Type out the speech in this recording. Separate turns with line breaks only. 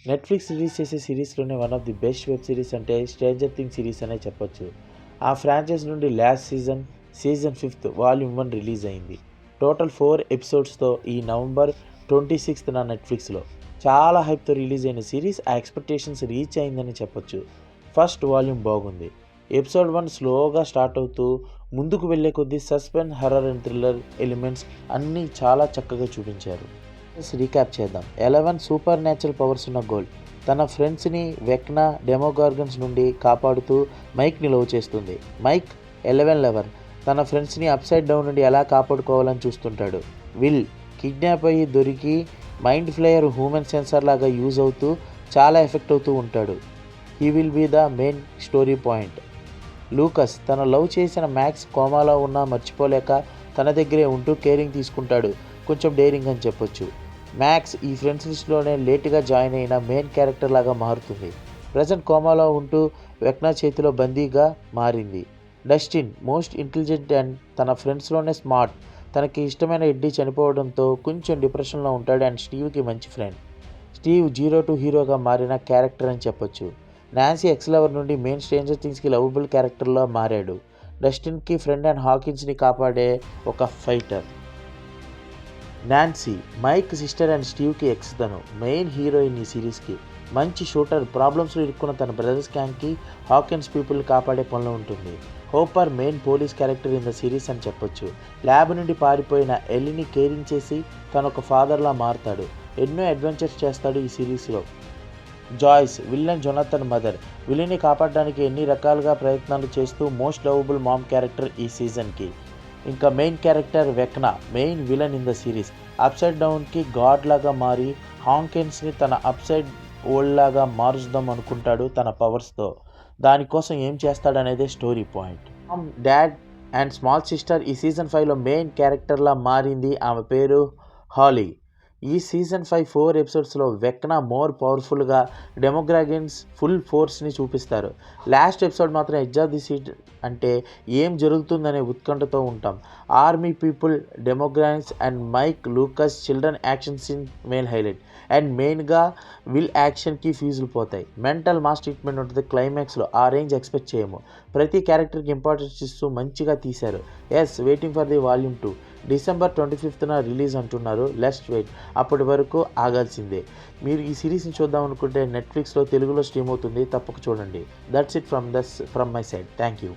Netflix release చేసే సిరీస్‌లోనే one of the best web series అంటే 'స్ట్రేంజర్ థింగ్స్' సిరీస్ అనే చెప్పొచ్చు. ఆ ఫ్రాంచైజ్ నుండి లాస్ట్ సీజన్ 5 వాల్యూమ్ 1 రిలీజ్ అయింది. టోటల్ 4 ఎపిసోడ్స్‌తో ఈ నవంబర్ 26న నెట్‌ఫ్లిక్స్‌లో. చాలా హైప్‌తో రిలీజ్ అయిన సిరీస్ ఆ ఎక్స్‌పెక్టేషన్స్ రీచ్ అయిందని చెప్పొచ్చు. ఫస్ట్ వాల్యూమ్ బాగుంది. ఎపిసోడ్ 1 స్లోగా స్టార్ట్ అవుతూ ముందుకు వెళ్ళే కొద్దీ suspense, horror and thriller elements అన్నీ చాలా చక్కగా చూపించారు. రీక్యాప్ చేద్దాం. 11 సూపర్ న్యాచురల్ పవర్స్ ఉన్న గోల్ తన ఫ్రెండ్స్ని వెక్నా డెమోగార్గన్స్ నుండి కాపాడుతూ మైక్ని లవ్ చేస్తుంది. మైక్ 11 లవర్ తన ఫ్రెండ్స్ని అప్సైడ్ డౌన్ నుండి ఎలా కాపాడుకోవాలని చూస్తుంటాడు. విల్ కిడ్నాప్ అయ్యి దొరికి మైండ్ ఫ్లేయర్ హ్యూమన్ సెన్సార్ లాగా యూజ్ అవుతూ చాలా ఎఫెక్ట్ అవుతూ ఉంటాడు. He will be the main story point. Lucas తన లవ్ చేసిన మ్యాక్స్ కోమాలో ఉన్నా మర్చిపోలేక తన దగ్గరే ఉంటూ కేరింగ్ తీసుకుంటాడు. కొంచెం డేరింగ్ అని చెప్పొచ్చు. మ్యాక్స్ ఈ ఫ్రెండ్స్ లిస్ట్లోనే లేటుగా జాయిన్ అయిన మెయిన్ క్యారెక్టర్ లాగా మారుతుంది. ప్రజెంట్ కోమాలో ఉంటూ వెక్నా చేతిలో బందీగా మారింది. డస్టిన్ మోస్ట్ ఇంటెలిజెంట్ అండ్ తన ఫ్రెండ్స్లోనే స్మార్ట్. తనకి ఇష్టమైన ఎడ్డీ చనిపోవడంతో కొంచెం డిప్రెషన్లో ఉంటాడు అండ్ స్టీవ్కి మంచి ఫ్రెండ్. స్టీవ్ 0 to హీరోగా మారిన క్యారెక్టర్ అని చెప్పొచ్చు. నాన్సీ ఎక్స్ లవర్ నుండి మెయిన్ స్ట్రేంజర్ థింగ్స్కి లవబుల్ క్యారెక్టర్లో మారాడు. డస్టిన్కి ఫ్రెండ్ అండ్ హాకిన్స్ని కాపాడే ఒక fighter. Nancy Mike sister and స్టీవ్కి ఎక్స్. తను మెయిన్ హీరోయిన్ ఈ సిరీస్కి. మంచి షూటర్, ప్రాబ్లమ్స్లో ఇరుక్కున్న తన బ్రదర్స్ గ్యాంగ్కి హాకిన్స్ పీపుల్ కాపాడే పనిలో ఉంటుంది. Hopper main police character in the series అని చెప్పొచ్చు. ల్యాబ్ నుండి పారిపోయిన ఎల్లీని కేరింగ్ చేసి తను ఒక ఫాదర్లా మారుతాడు. ఎన్నో అడ్వెంచర్స్ చేస్తాడు ఈ సిరీస్లో. Joyce Will and Jonathan mother. విల్లీని కాపాడడానికి ఎన్ని రకాలుగా ప్రయత్నాలు చేస్తూ మోస్ట్ లవబుల్ మామ్ క్యారెక్టర్ ఈ సీజన్కి. ఇంకా main character Vecna main villain in the series. Upside డౌన్కి గాడ్ లాగా మారి హాకిన్స్ని తన అప్సైడ్ వరల్డ్ లాగా మారుద్దాం అనుకుంటాడు తన పవర్స్తో. దానికోసం ఏం చేస్తాడనేదే story point. Mom, dad and small sister ఈ సీజన్ 5లో మెయిన్ క్యారెక్టర్లా మారింది. ఆమె పేరు హాలీ. ఈ సీజన్ 5 4 ఎపిసోడ్స్లో వెక్నా మోర్ పవర్ఫుల్గా డెమోగ్రాగన్స్ ఫుల్ ఫోర్స్ని చూపిస్తారు. లాస్ట్ ఎపిసోడ్ మాత్రం ఎడ్జ్ ఆఫ్ ది సీట్ అంటే ఏం జరుగుతుందనే ఉత్కంఠతో ఉంటాం. Army people, demogorgons and Mike, Lucas children action scene main highlight. And మెయిన్గా విల్ యాక్షన్కి ఫీజులు పోతాయి. మెంటల్ మాస్ ట్రీట్మెంట్ ఉంటుంది క్లైమాక్స్లో. ఆ రేంజ్ ఎక్స్పెక్ట్ చేయము. ప్రతి క్యారెక్టర్కి ఇంపార్టెన్స్ ఇస్తూ మంచిగా తీశారు. Waiting for the volume 2. December 25న రిలీజ్ అంటున్నారు. Let's wait. అప్పటి వరకు ఆగాల్సిందే. మీరు ఈ సిరీస్ని చూద్దాం అనుకుంటే నెట్ఫ్లిక్స్లో తెలుగులో స్ట్రీమ్ అవుతుంది. తప్పక చూడండి. That's it from my side. Thank you.